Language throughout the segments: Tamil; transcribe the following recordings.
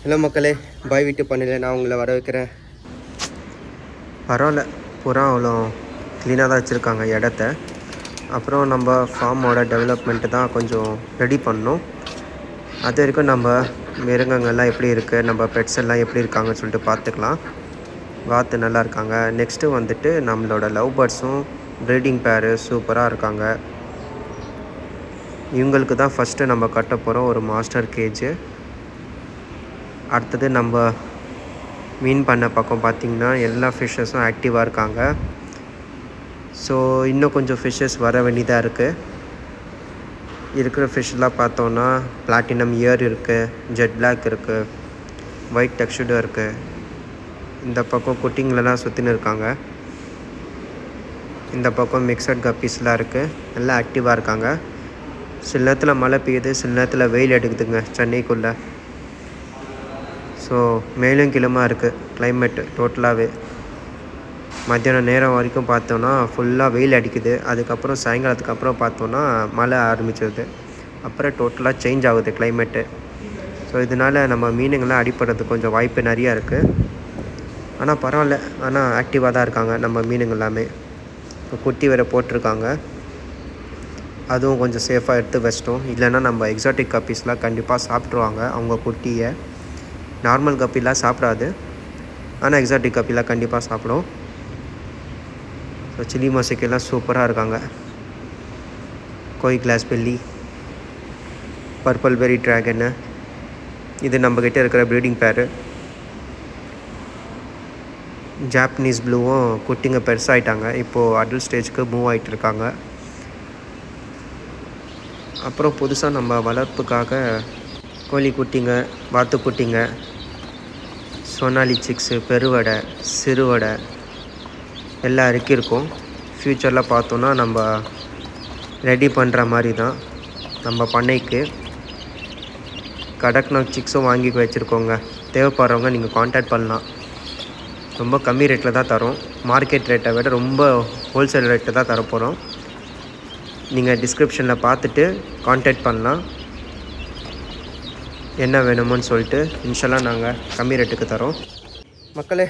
ஹலோ மக்களே, பாய் வீட்டு பண்ணையில் நான் உங்களை வர வைக்கிறேன். பரவாயில்ல, புறா அவ்வளோ க்ளீனாக தான் வச்சுருக்காங்க இடத்த. அப்புறம் நம்ம ஃபார்மோட டெவலப்மெண்ட்டு தான் கொஞ்சம் ரெடி பண்ணணும். அது வரைக்கும் நம்ம மிருகங்கள்லாம் எப்படி இருக்குது, நம்ம பெட்ஸ் எல்லாம் எப்படி இருக்காங்கன்னு சொல்லிட்டு பார்த்துக்கலாம். வாத்து நல்லா இருக்காங்க. நெக்ஸ்ட்டு வந்துட்டு நம்மளோட லவ் பேர்ட்ஸும் ப்ரீடிங் பேரு சூப்பராக இருக்காங்க. இவங்களுக்கு தான் ஃபஸ்ட்டு நம்ம கட்ட போகிறோம் ஒரு மாஸ்டர் கேஜு. அடுத்தது நம்ம மீன் பண்ண பக்கம் பார்த்திங்கன்னா எல்லா ஃபிஷ்ஷஸும் ஆக்டிவாக இருக்காங்க. ஸோ இன்னும் கொஞ்சம் ஃபிஷ்ஷஸ் வர வேண்டியதாக இருக்குது. இருக்கிற ஃபிஷ்ஷெலாம் பார்த்தோன்னா பிளாட்டினம் இயர் இருக்குது, ஜெட் பிளாக் இருக்குது, ஒயிட் டெக்ஸ்டர்டும் இருக்குது. இந்த பக்கம் குட்டிங்களெலாம் சுற்றின்னு இருக்காங்க. இந்த பக்கம் மிக்சட் கப்பீஸ்லாம் இருக்குது, எல்லாம் ஆக்டிவாக இருக்காங்க. சில நேரத்தில் மழை பெய்யுது, சில நேரத்தில் வெயில் எடுக்குதுங்க சென்னைக்குள்ளே. ஸோ மேலும் கீழுமா இருக்குது கிளைமேட்டு டோட்டலாகவே. மத்தியானம் நேரம் வரைக்கும் பார்த்தோன்னா ஃபுல்லாக வெயில் அடிக்குது. அதுக்கப்புறம் சாயங்காலத்துக்கு அப்புறம் பார்த்தோன்னா மழை ஆரம்பிச்சிடுது. அப்புறம் டோட்டலாக சேஞ்ச் ஆகுது கிளைமேட்டு. ஸோ இதனால் நம்ம மீனுங்கள்லாம் அடிப்படுறதுக்கு கொஞ்சம் வாய்ப்பு நிறையா இருக்குது. ஆனால் பரவாயில்ல, ஆனால் ஆக்டிவாக தான் இருக்காங்க நம்ம மீனுங்க எல்லாமே. இப்போ குட்டி வேறு போட்டிருக்காங்க, அதுவும் கொஞ்சம் சேஃபாக எடுத்து வச்சிட்டோம். இல்லைன்னா நம்ம எக்ஸாட்டிக் கப்பீஸ்லாம் கண்டிப்பாக சாப்பிட்ருவாங்க அவங்க குட்டியை. நார்மல் கப்பிலாம் சாப்பிடாது, ஆனால் எக்ஸாட்டிக் கப்பிலாம் கண்டிப்பாக சாப்பிடும். ஸோ சில்லி மொசைக்கெல்லாம் சூப்பராக இருக்காங்க. கோய் கிளாஸ் பெல்லி, பர்பிள் பெரி ட்ராகன்னு, இது நம்மக்கிட்ட இருக்கிற ப்ரீடிங் பேரு. ஜாப்பனீஸ் ப்ளூவும் குட்டிங்க பெருசாகிட்டாங்க, இப்போது அடல்ட் ஸ்டேஜ்க்கு மூவ் ஆகிட்டு இருக்காங்க. அப்புறம் புதுசாக நம்ம வளர்ப்புக்காக கோழி குட்டிங்க, வாத்து குட்டிங்க, சோனாலி சிக்ஸு, பெருவடை, சிறுவடை எல்லாம் இறக்கியிருக்கோம். ஃப்யூச்சரில் பார்த்தோன்னா நம்ம ரெடி பண்ணுற மாதிரி தான் நம்ம பண்ணைக்கு. கடக்நாத் சிக்ஸும் வாங்கி வச்சுருக்கோங்க. தேவைப்படுறவங்க நீங்கள் காண்டாக்ட் பண்ணலாம். ரொம்ப கம்மி ரேட்டில் தான் தரோம். மார்க்கெட் ரேட்டை விட ரொம்ப ஹோல்சேல் ரேட்டை தான் தரப்போகிறோம். நீங்கள் டிஸ்கிரிப்ஷனில் பார்த்துட்டு காண்டாக்ட் பண்ணலாம், என்ன வேணுமோன்னு சொல்லிட்டு. இன்ஷால்லாம் நாங்கள் கம்மி ரேட்டுக்கு தரோம். மக்களே,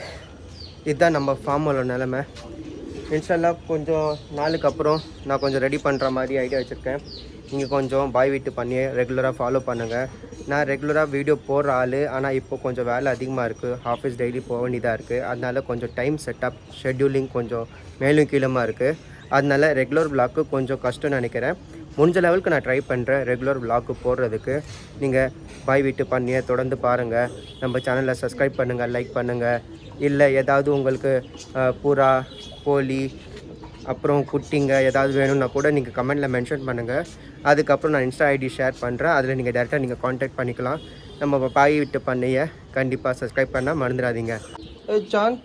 இதுதான் நம்ம ஃபார்மோட நிலமை. இன்ஷால்லா கொஞ்சம் நாளுக்கு அப்புறம் நான் கொஞ்சம் ரெடி பண்ணுற மாதிரி ஐடியா வச்சுருக்கேன். நீங்கள் கொஞ்சம் பாய் வீட்டு பண்ணி ரெகுலராக ஃபாலோ பண்ணுங்கள். நான் ரெகுலராக வீடியோ போடுற ஆள், ஆனால் இப்போ கொஞ்சம் வேலை அதிகமாக இருக்குது. ஆஃபீஸ் டெய்லி போக வேண்டியதாக இருக்குது. அதனால கொஞ்சம் டைம் செட்டப் ஷெட்யூலிங் கொஞ்சம் மேலும் கீழமாக இருக்குது. அதனால ரெகுலர் விளாக்கு கொஞ்சம் கஷ்டம்னு நினைக்கிறேன். முடிஞ்ச லெவலுக்கு நான் ட்ரை பண்ணுறேன் ரெகுலர் விளாக்கு போடுறதுக்கு. நீங்கள் பாய் வீட்டு பண்ணியை தொடர்ந்து பாருங்கள். நம்ம சேனலில் சப்ஸ்கிரைப் பண்ணுங்கள், லைக் பண்ணுங்கள். இல்லை ஏதாவது உங்களுக்கு புறா, கோழி, அப்புறம் குட்டிங்க ஏதாவது வேணும்னா கூட நீங்கள் கமெண்டில் மென்ஷன் பண்ணுங்கள். அதுக்கப்புறம் நான் இன்ஸ்டா ஐடி ஷேர் பண்ணுறேன், அதில் நீங்கள் டேரெக்டாக நீங்கள் காண்டாக்ட் பண்ணிக்கலாம். நம்ம பாய் வீட்டு பண்ணையை கண்டிப்பாக சப்ஸ்கிரைப் பண்ணால் மறந்துடாதீங்க. ஜான்.